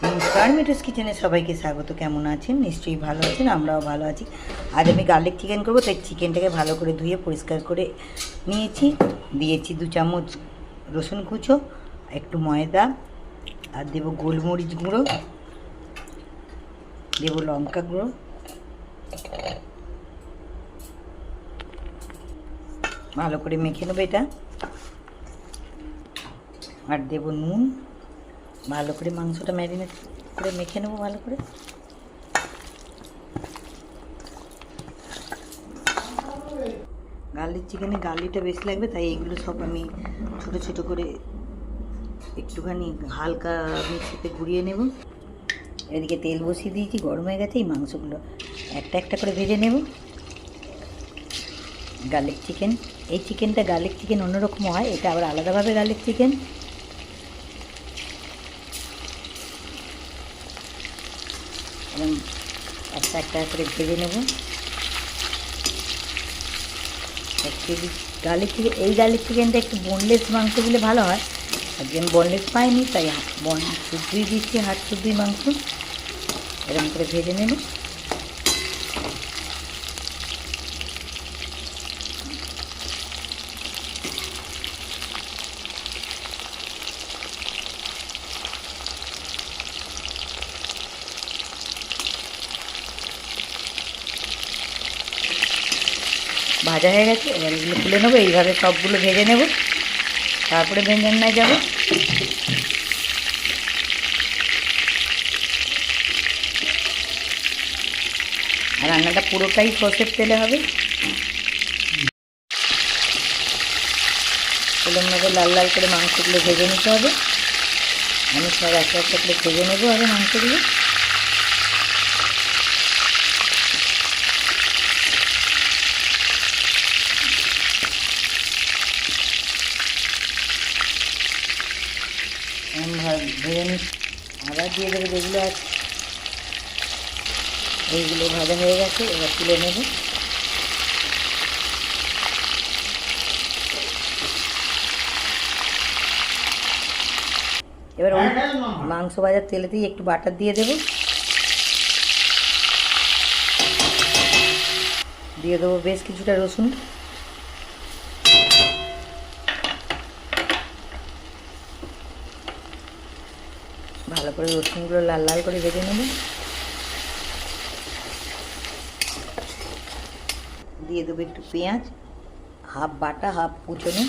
নমস্কার, মিঠুস কিচেনে সবাইকে স্বাগত। কেমন আছেন? নিশ্চয়ই ভালো আছেন, আমরাও ভালো আছি। আজ আমি গার্লিক চিকেন করবো, তাই চিকেনটাকে ভালো করে ধুয়ে পরিষ্কার করে নিয়েছি। দিয়েছি 2 চামচ রসুন কুচো, একটু ময়দা, আর দেবো গোলমরিচ গুঁড়ো, দেবো লঙ্কা গুঁড়ো, ভালো করে মেখে নেবো এটা। আর দেবো নুন, ভালো করে মাংসটা ম্যারিনেট করে মেখে নেবো ভালো করে। গার্লিক চিকেনে গার্লিকটা বেশি লাগবে, তাই এগুলো সব আমি ছোটো ছোটো করে একটুখানি হালকা মিক্সিতে গুঁড়িয়ে নেব। এদিকে তেল বসিয়ে দিয়েছি, গরম হয়ে গেছে। এই মাংসগুলো একটা একটা করে ভেজে নেব। গার্লিক চিকেন, এই চিকেনটা গার্লিক চিকেন অন্যরকম হয়, এটা আবার আলাদাভাবে গার্লিক চিকেন। এবং একটা একটা করে ভেজে নেব। অ্যাকচুয়ালি গার্লিক চিকেন, এই গার্লিক চিকেনটা একটু বোনলেস মাংস দিলে ভালো হয়। আজকে আমি বোনলেস পাইনি, তাই শুদ্ধই দিচ্ছি, হাট শুদ্ধই মাংস। এরকম করে ভেজে নেব। ভাজা হয়ে গেছে, এবার এগুলো তুলে নেবো। এইভাবে সবগুলো ভেজে নেব, তারপরে রান্নায় যাব। আর রান্নাটা পুরোটাই সর্ষের তেলে হবে। তেলের মধ্যে লাল লাল করে মাংসগুলো ভেজে নিতে হবে। আমি সব একটা একটা করে ভেজে নেবো আগে মাংসগুলো। ভেজে নিই, আবার দিয়ে দেবো যেগুলো আছে। এইগুলো ভাজা হয়ে গেছে, এবার তুলে নেব। এবার ওই মাংস ভাজার তেলেতেই একটু বাটার দিয়ে দেব। দিয়ে দেবো বেশ কিছুটা রসুন। ভালো করে রসুনগুলো লাল লাল করে ভেজে নেব। দিয়ে দেবো একটু পেঁয়াজ, হাফ বাটা হাফ কুচনো।